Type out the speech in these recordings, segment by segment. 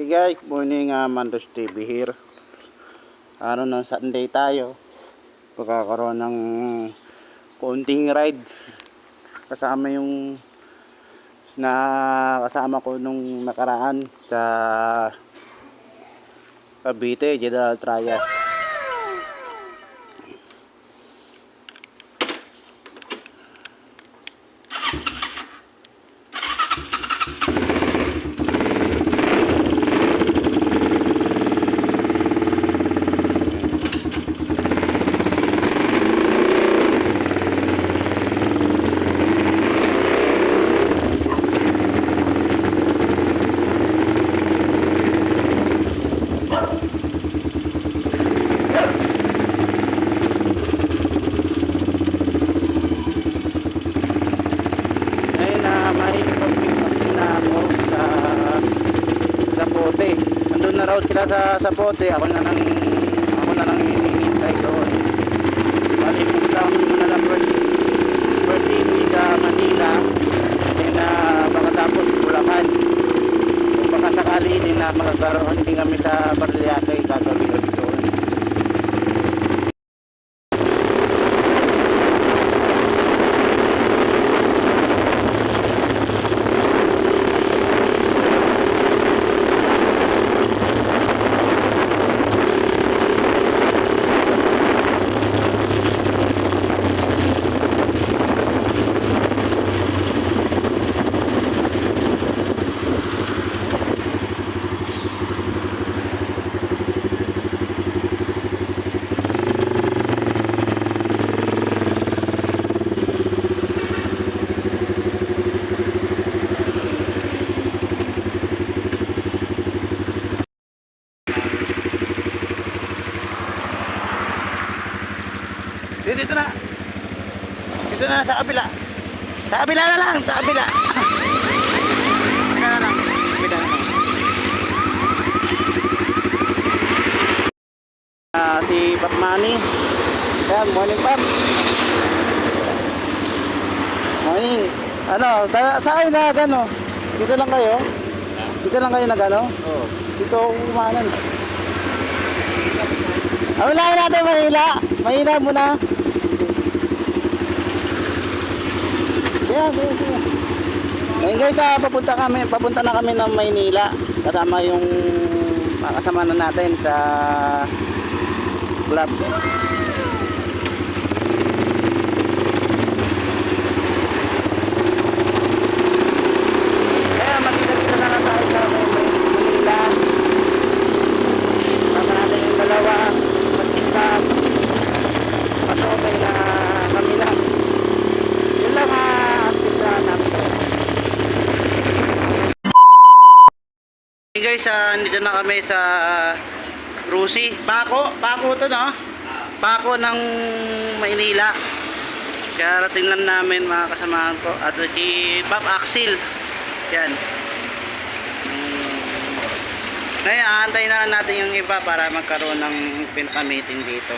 Hey guys, morning, Mandos TV here. Araw ng Sunday tayo. Pagkakaroon ng konting ride. Kasama yung kasama ko nung nakaraan sa Cavite, General Trias. Nandun na raw sila sa bote. Ako na lang hinihintay doon. Bali punta muna lang first day sa Manila, then baka tapos Bulacan. Kung baka sakali din na magkaroon din kami sa Paranaque, gagawin ko doon. Dito na. Dito na sa kabila. Sa kabila na lang, sa kabila. Kabila na lang. Kabila na lang. Si Pap Manny. Yan, morning Pap. Morning. Ano, saan na gano? Dito lang kayo? Dito lang kayo na gano? Oo. Dito umanan. Unahin natin Manila. Manila muna. Yan, yan. Ngayon guys, papunta na kami ng Maynila. Kasama yung kasama na natin sa club. Kaya magkita-kita na lang tayo sa Maynila. Kasama natin yung dalawa. Magkita. Pasokay na kami lang. Yun lang Hey guys, nandito na kami sa Rusi. Pako to no? Pako ng Maynila. Kaya tingnan namin mga kasamahan ko. At si Pap Axel. Yan. Ngayon, aantayin na lang natin yung iba para magkaroon ng pinaka-meeting dito.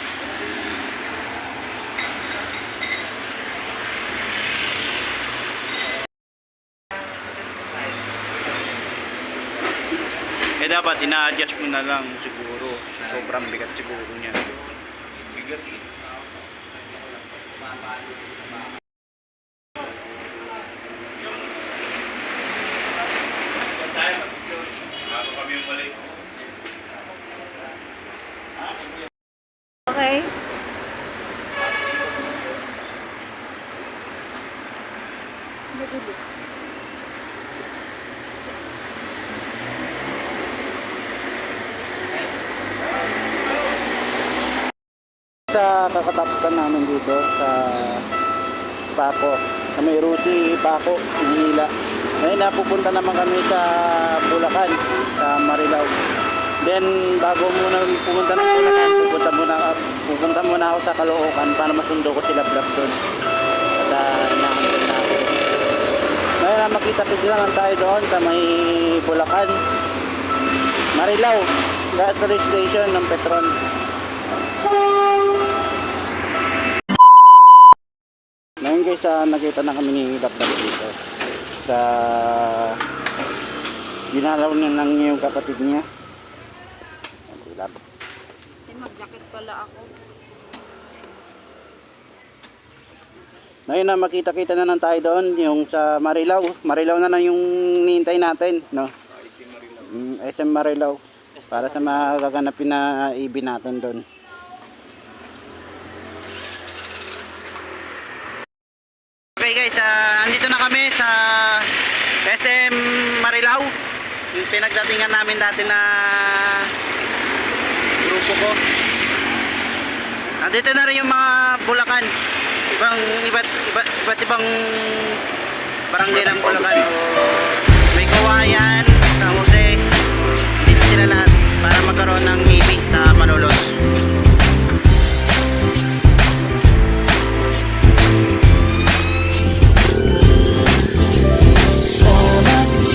Dapat ina-adjust mo na lang siguro. Sobrang bigat siguro niya. Bigat eh. Okay. Sa kakatapusan namin dito sa Pako, sa may Rusi, Pako, Manila. Ngayon napupunta naman kami sa Bulacan, sa Marilao. Then bago muna pupunta ng Bulacan, pupunta muna ako sa Caloocan para masundo ko sila vlog doon. At inaantay na ako. Ngayon makita-kita lang tayo doon sa may Bulacan, Marilao, gas station ng Petron. Ngayon guys, nakita na kami ni Dapdap dito sa Ginalaw niya lang yung kapatid niya. Mag-jacket pala ako. Ngayon na makita-kita na lang tayo doon yung sa Marilao. Marilao na lang yung nihintay natin, no? SM Marilao. Para sa magaganapin na EV natin doon. Okay guys, andito na kami sa SM Marilao. Yung pinagdatingan namin dati na grupo ko. Andito na rin yung mga Bulacan. Iba't ibang barangay ng Bulacan. May Kawayan, San Jose. Dito sila lahat para magkaroon ng EV sa Malolos.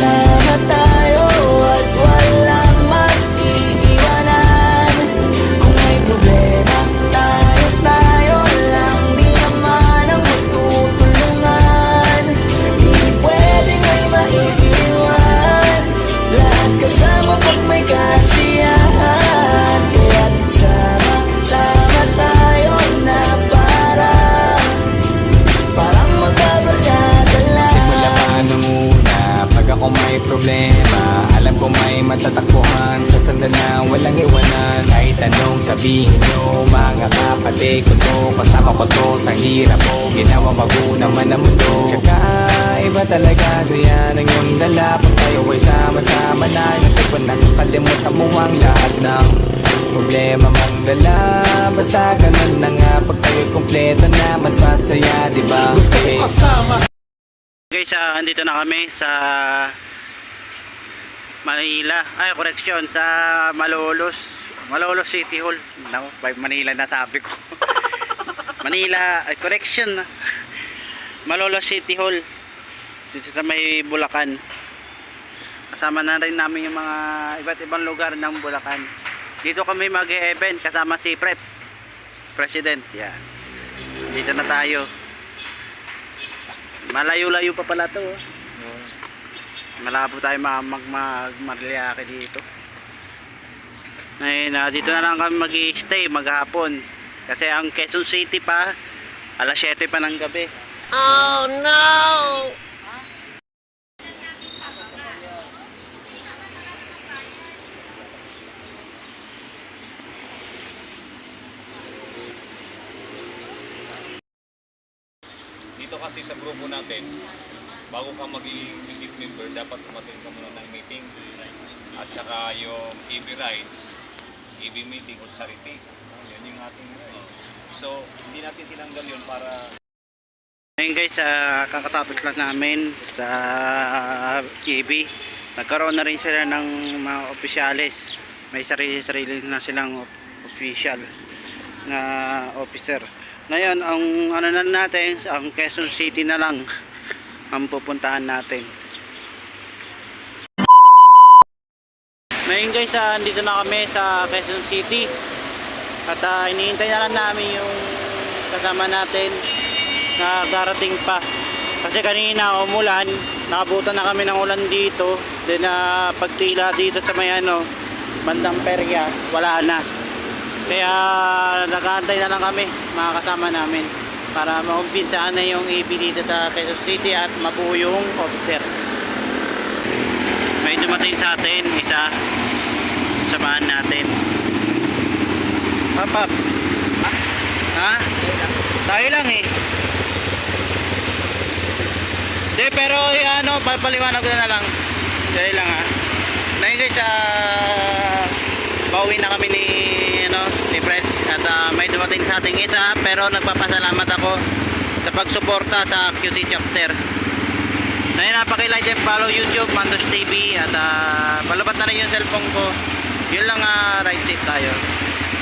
Sama tayo at walang mag-iiwanan. Kung may problema, tayo lang. Di naman ang magtutulungan. Di pwedeng may maiiwan. Lahat kasama pag may kasiyahan. Kaya't sama tayo na parang magkabarkada lang. Simula pa nung una, pag ako may problema, alam ko may matatakbuhan. Sa sandalan, walang iwanan. Kahit anong sabihin nyo, mga kapatid ko to, kasama ko to sa hirap mo. Ginawa mago naman ang mundo. Tsaka iba talaga saya ng iyong dala. Pag tayo ay sama-sama na, hindi ko nakakalimutan mo ang lahat ng problema mang dala. Basta ganun na nga, pag tayo'y kompleto na, mas masaya, diba? Gusto ko kasama. Guys, andito na kami sa Manila. Ay, correction, sa Malolos City Hall. Naku, by Manila na sabi ko. Manila, ay, correction. Malolos City Hall. Dito sa may Bulacan. Kasama na rin namin yung mga iba't ibang lugar ng Bulacan. Dito kami mag-e-event kasama si President. Yan. Dito na tayo. Malayo-layo pa pala to. Malabo tayo magmaryake dito. Ngayon, dito na lang kami mag-i-stay maghapon. Kasi ang Quezon City pa, alas 7 pa ng gabi. Oh no! Dito kasi sa grupo natin, bago ka maging meeting member, dapat umatin ka muna ng meeting. At saka yung EV rides, EV meeting o charity. Yan yung ating so, hindi natin tinanggal yun para... Ngayon guys, kakatapos lang namin sa EV. Nagkaroon na rin sila ng mga opisyalis. May sarili na silang official na officer. Ngayon, ang ano na natin, ang Quezon City na lang ang pupuntahan natin. Ngayon guys, andito na kami sa Quezon City. At iniintay na lang namin yung kasama natin na darating pa. Kasi kanina umulan, nakabutan na kami ng ulan dito. Then pagtila dito sa may bandang perya, wala na. Kaya nag-aantay na lang kami, mga kasama namin, para maumpinsahan na yung EV dito sa Quezon City at mabuo yung officer. May dumating sa atin, isa, samahan natin. Pap. Ha? Tayo lang eh. Hindi, pero papaliwanag ko na lang. Dali lang ha. Ngayon guys, pauwi na kami ni Pres. At may dumating sa ating isa, pero nagpapasalamat ako sa pagsuporta sa QC chapter. Ngayon napakilike and follow YouTube, Mandos TV. At palabat na rin yung cellphone ko. Yun lang, ride safe tayo.